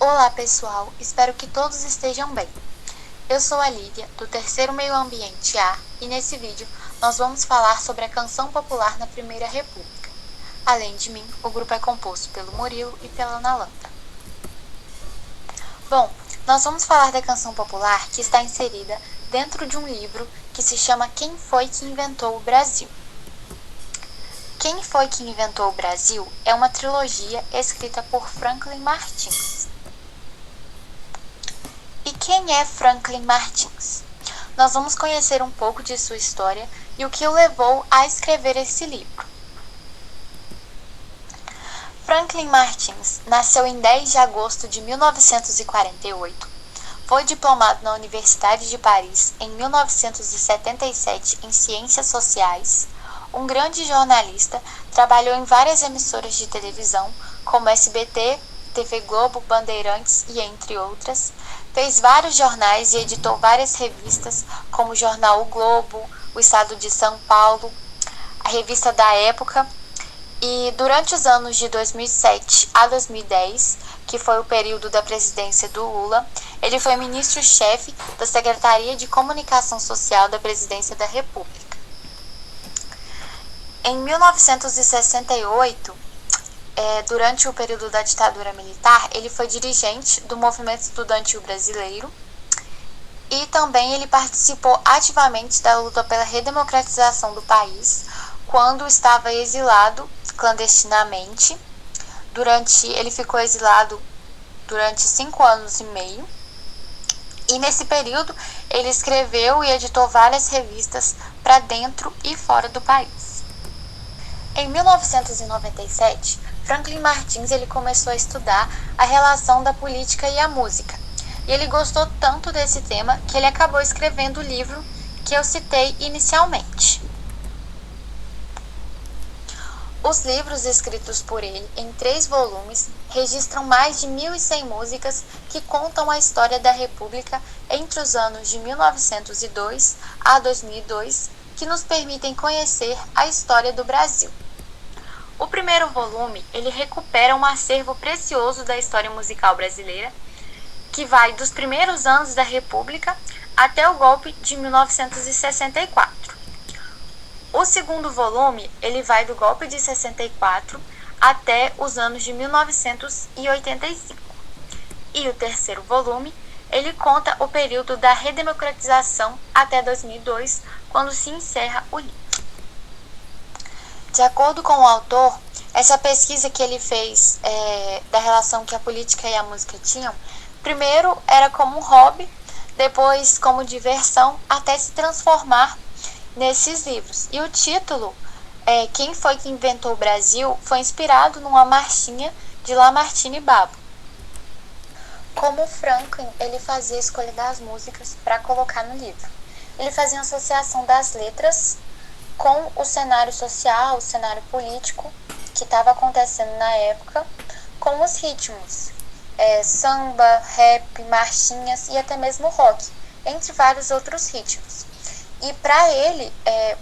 Olá pessoal, espero que todos estejam bem. Eu sou a Lídia, do terceiro Meio Ambiente A, e nesse vídeo nós vamos falar sobre a canção popular na Primeira República. Além de mim, o grupo é composto pelo Murilo e pela Nalanda. Bom, nós vamos falar da canção popular que está inserida dentro de um livro que se chama Quem Foi que Inventou o Brasil? Quem Foi que Inventou o Brasil é uma trilogia escrita por Franklin Martins. E quem é Franklin Martins? Nós vamos conhecer um pouco de sua história e o que o levou a escrever esse livro. Franklin Martins nasceu em 10 de agosto de 1948. Foi diplomado na Universidade de Paris em 1977 em Ciências Sociais. Um grande jornalista, trabalhou em várias emissoras de televisão, como SBT, TV Globo, Bandeirantes e entre outras. Fez vários jornais e editou várias revistas, como o jornal O Globo, o Estado de São Paulo, a Revista da Época. E durante os anos de 2007 a 2010, que foi o período da presidência do Lula, ele foi ministro-chefe da Secretaria de Comunicação Social da Presidência da República. Em 1968, durante o período da ditadura militar, ele foi dirigente do movimento estudantil brasileiro e também ele participou ativamente da luta pela redemocratização do país, quando estava exilado clandestinamente. Ele ficou exilado durante 5 anos e meio. E nesse período, ele escreveu e editou várias revistas para dentro e fora do país. Em 1997, Franklin Martins ele começou a estudar a relação da política e a música. E ele gostou tanto desse tema que ele acabou escrevendo o livro que eu citei inicialmente. Os livros escritos por ele, em 3 volumes, registram mais de 1.100 músicas que contam a história da República entre os anos de 1902 a 2002, que nos permitem conhecer a história do Brasil. O primeiro volume, ele recupera um acervo precioso da história musical brasileira, que vai dos primeiros anos da República até o golpe de 1964. O segundo volume, ele vai do golpe de 64 até os anos de 1985. E o terceiro volume, ele conta o período da redemocratização até 2002, quando se encerra o livro. De acordo com o autor, essa pesquisa que ele fez da relação que a política e a música tinham, primeiro era como um hobby, depois como diversão, até se transformar nesses livros. E o título, Quem Foi que Inventou o Brasil, foi inspirado numa marchinha de Lamartine Babo. Como Franklin, ele fazia a escolha das músicas para colocar no livro. Ele fazia uma associação das letras com o cenário social, o cenário político que estava acontecendo na época, com os ritmos, samba, rap, marchinhas e até mesmo rock, entre vários outros ritmos. E para ele,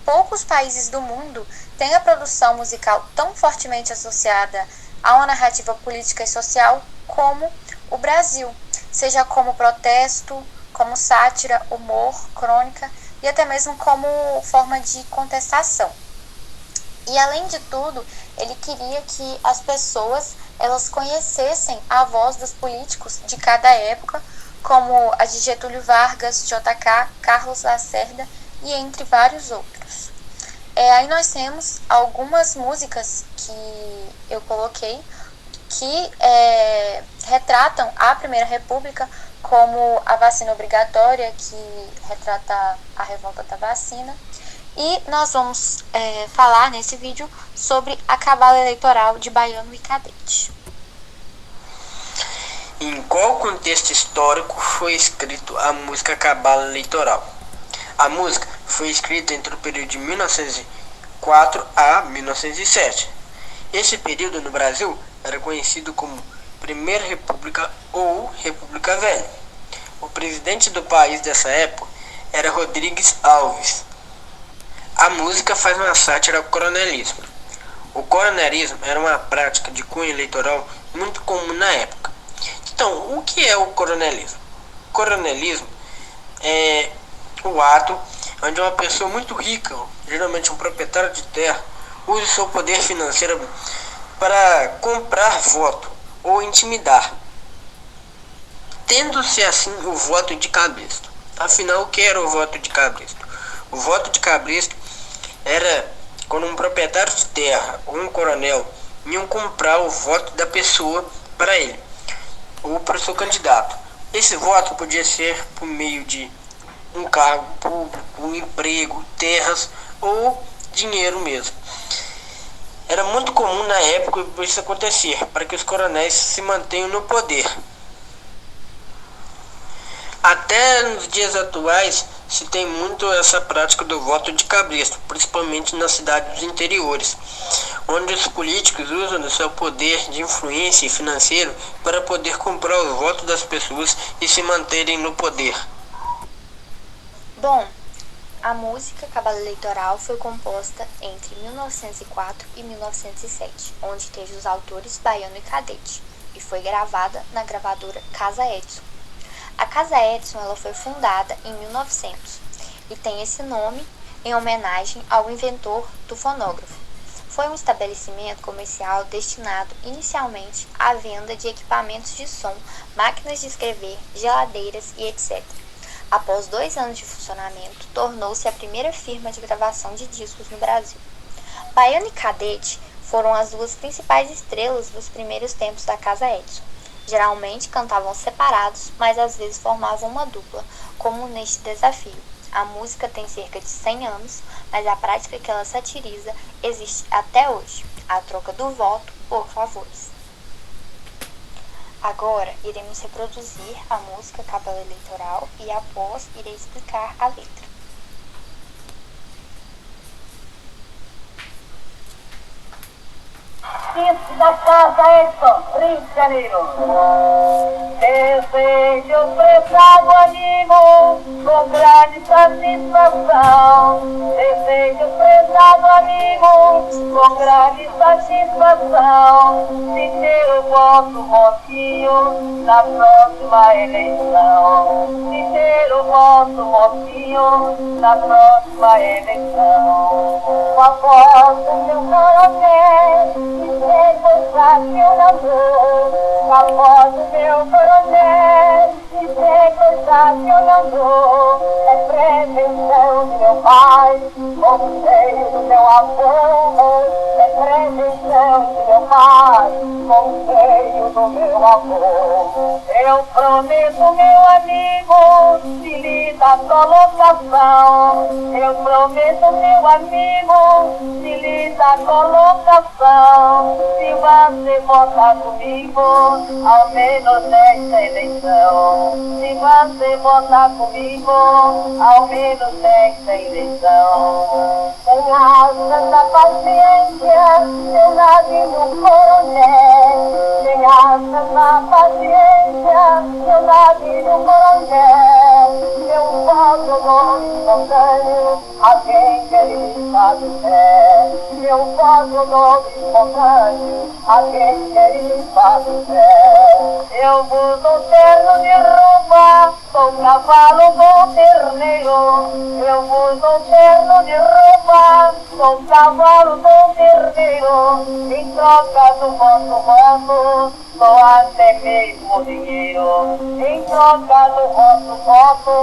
poucos países do mundo têm a produção musical tão fortemente associada a uma narrativa política e social como o Brasil, seja como protesto, como sátira, humor, crônica e até mesmo como forma de contestação. E além de tudo, ele queria que as pessoas elas conhecessem a voz dos políticos de cada época, como a de Getúlio Vargas, JK, Carlos Lacerda e entre vários outros. Aí nós temos algumas músicas que eu coloquei que retratam a Primeira República, como a vacina obrigatória, que retrata a revolta da vacina. E nós vamos falar nesse vídeo sobre a cabala eleitoral de Baiano e Cadete. Em qual contexto histórico foi escrito a música Cabala Eleitoral? A música foi escrita entre o período de 1904 a 1907. Esse período no Brasil era conhecido como Primeira República ou República Velha. O presidente do país dessa época era Rodrigues Alves. A música faz uma sátira ao coronelismo. O coronelismo era uma prática de cunho eleitoral muito comum na época, que Então, o que é o coronelismo? O coronelismo é o ato onde uma pessoa muito rica, geralmente um proprietário de terra, usa o seu poder financeiro para comprar voto ou intimidar, tendo-se assim o voto de cabresto. Afinal, o que era o voto de cabresto? O voto de cabresto era quando um proprietário de terra ou um coronel iam comprar o voto da pessoa para ele ou para o seu candidato. Esse voto podia ser por meio de um cargo público, um emprego, terras ou dinheiro mesmo. Era muito comum na época isso acontecer, para que os coronéis se mantenham no poder. Até nos dias atuais se tem muito essa prática do voto de cabresto, principalmente nas cidades dos interiores, onde os políticos usam do seu poder de influência financeiro para poder comprar os votos das pessoas e se manterem no poder. Bom, a música Cabala Eleitoral foi composta entre 1904 e 1907, onde teve os autores Baiano e Cadete, e foi gravada na gravadora Casa Edson. A Casa Edson ela foi fundada em 1900 e tem esse nome em homenagem ao inventor do fonógrafo. Foi um estabelecimento comercial destinado inicialmente à venda de equipamentos de som, máquinas de escrever, geladeiras e etc. Após 2 anos de funcionamento, tornou-se a primeira firma de gravação de discos no Brasil. Baiano e Cadete foram as 2 principais estrelas dos primeiros tempos da Casa Edson. Geralmente cantavam separados, mas às vezes formavam uma dupla, como neste desafio. A música tem cerca de 100 anos, mas a prática que ela satiriza existe até hoje, a troca do voto por favores. Agora iremos reproduzir a música Cabala Eleitoral e após irei explicar a letra. Isso da Casa Edson, Rio de Janeiro. Desejo prestado amigo, com grande satisfação. Desejo prestado amigo, com grande satisfação, de ter o vosso mocinho na próxima eleição. De ter o vosso mocinho na próxima eleição. Com a voz do meu coronel, demonstrar meu namoro, a voz do meu coronel, e demonstrar meu namoro, é prevenção do meu pai, conselho do meu avô, é prevenção do meu pai, conselho do meu avô. Eu prometo, meu amigo, se lhe dá colocação, eu prometo, meu amigo, se lhe dá colocação, se você votar comigo, ao menos nesta eleição. Se você votar comigo, ao menos nesta eleição. Tenha tanta paciência, eu nasci no coronel. Tenha tanta paciência, eu nasci no coronel. Eu voto no espontâneo, a quem ele faz fé. Eu voto no espontâneo, a quem ele faz fé. Eu vou no terno de roupa, sou cavalo do terneiro. Eu vou no terno de roupa, sou cavalo do terneiro. Em troca do vosso, dou até mesmo dinheiro. Em troca do vosso,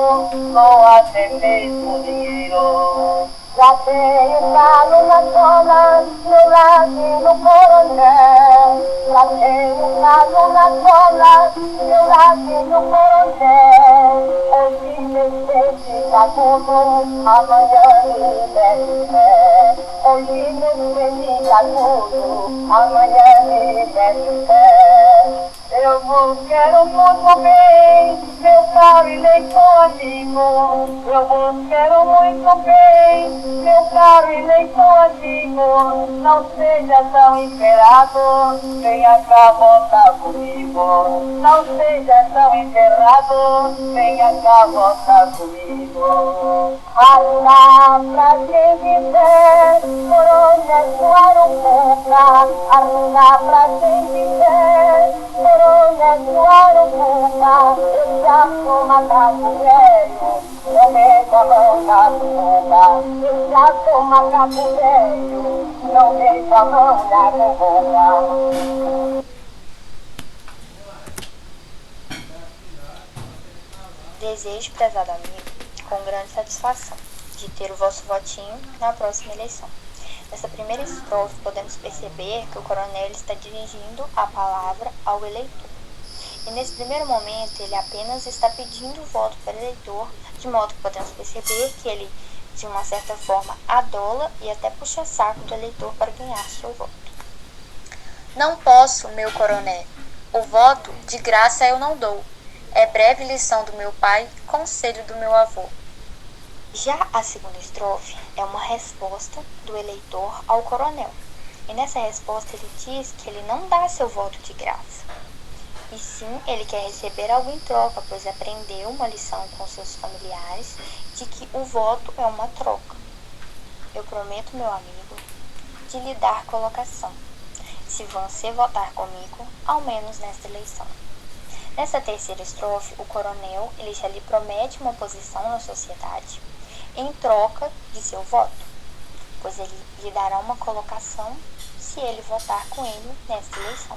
dou até mesmo dinheiro. Já tenho galo na cola, no lado no coronel. Já tenho galo na cola, no lado no coronel. Hoje me sente tudo, amanhã me mete pé. Hoje me sente tudo, amanhã me mete pé. Eu vou, quero muito bem, meu caro eleitor amigo. Eu vou, quero muito bem, meu caro eleitor amigo. Não seja tão imperado, venha cá votar comigo. Não seja tão imperado, venha cá votar comigo. Arruinar pra quem quiser, coronel Suarucuca. Arruinar pra quem quiser, coronel Suarucuca. macaco velho, não mete a mão na bumbum. Eu já sou macaco velho, não mete a mão na bumbum. Desejo, prezado amigo, com grande satisfação, de ter o vosso votinho na próxima eleição. Nessa primeira estrofe, podemos perceber que o coronel está dirigindo a palavra ao eleitor. E nesse primeiro momento, ele apenas está pedindo o voto para o eleitor, de modo que podemos perceber que ele, de uma certa forma, adola e até puxa saco do eleitor para ganhar seu voto. Não posso, meu coronel. O voto, de graça eu não dou. É breve lição do meu pai, conselho do meu avô. Já a segunda estrofe é uma resposta do eleitor ao coronel. E nessa resposta ele diz que ele não dá seu voto de graça. E sim, ele quer receber algo em troca, pois aprendeu uma lição com seus familiares de que o voto é uma troca. Eu prometo, meu amigo, de lhe dar colocação, se você votar comigo, ao menos nesta eleição. Nessa terceira estrofe, o coronel ele já lhe promete uma posição na sociedade em troca de seu voto, pois ele lhe dará uma colocação se ele votar com ele nesta eleição.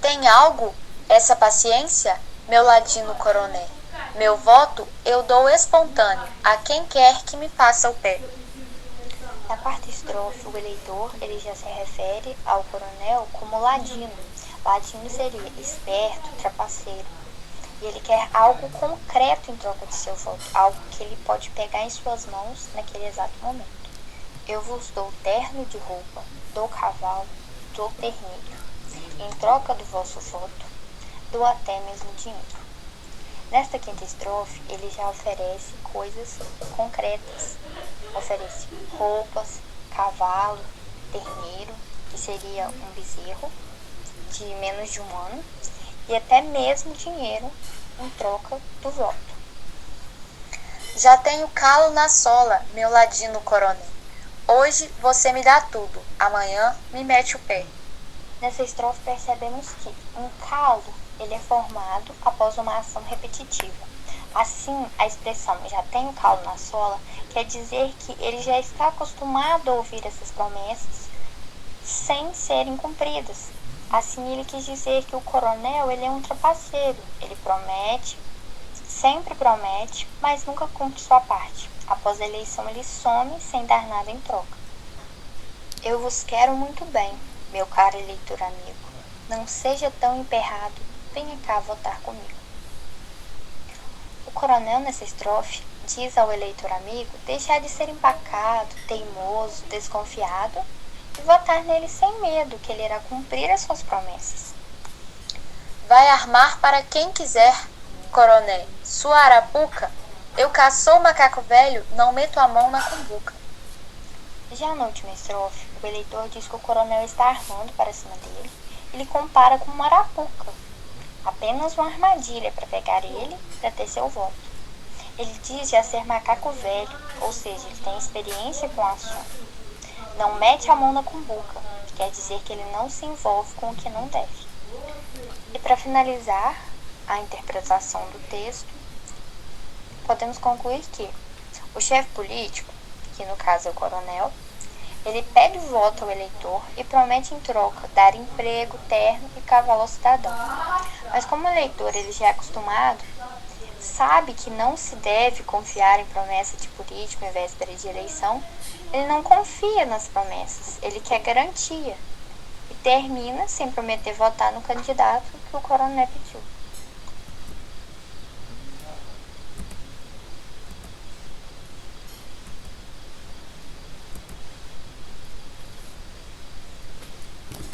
Tem algo essa paciência, meu ladino coronel? Meu voto eu dou espontâneo a quem quer que me faça o pé. Na quarta estrofe, o eleitor ele já se refere ao coronel como ladino. Ladino seria esperto, trapaceiro. E ele quer algo concreto em troca de seu voto, algo que ele pode pegar em suas mãos naquele exato momento. Eu vos dou terno de roupa, dou cavalo, dou terneiro. Em troca do vosso voto, dou até mesmo dinheiro. Nesta quinta estrofe, ele já oferece coisas concretas. Oferece roupas, cavalo, terneiro, que seria um bezerro de menos de um ano, e até mesmo dinheiro em troca do voto. Já tenho calo na sola, meu ladino coronel. Hoje você me dá tudo, amanhã me mete o pé. Nessa estrofe percebemos que um calo ele é formado após uma ação repetitiva. Assim, a expressão já tenho calo na sola quer dizer que ele já está acostumado a ouvir essas promessas sem serem cumpridas. Assim, ele quis dizer que o coronel ele é um trapaceiro. Ele promete, sempre promete, mas nunca cumpre sua parte. Após a eleição, ele some sem dar nada em troca. Eu vos quero muito bem, meu caro eleitor amigo. Não seja tão emperrado, venha cá votar comigo. O coronel, nessa estrofe, diz ao eleitor amigo deixar de ser empacado, teimoso, desconfiado e votar nele sem medo, que ele irá cumprir as suas promessas. Vai armar para quem quiser, coronel. Sua arapuca, eu caçou o macaco velho, não meto a mão na cumbuca. Já na última estrofe, o eleitor diz que o coronel está armando para cima dele e lhe compara com uma arapuca. Apenas uma armadilha para pegar ele para ter seu voto. Ele diz já ser macaco velho, ou seja, ele tem experiência com o assunto. Não mete a mão na cumbuca, que quer dizer que ele não se envolve com o que não deve. E para finalizar a interpretação do texto, podemos concluir que o chefe político, que no caso é o coronel, ele pede o voto ao eleitor e promete em troca dar emprego, terno e cavalo ao cidadão. Mas como o eleitor ele já é acostumado, sabe que não se deve confiar em promessa de político em véspera de eleição, ele não confia nas promessas, ele quer garantia e termina sem prometer votar no candidato que o coronel pediu.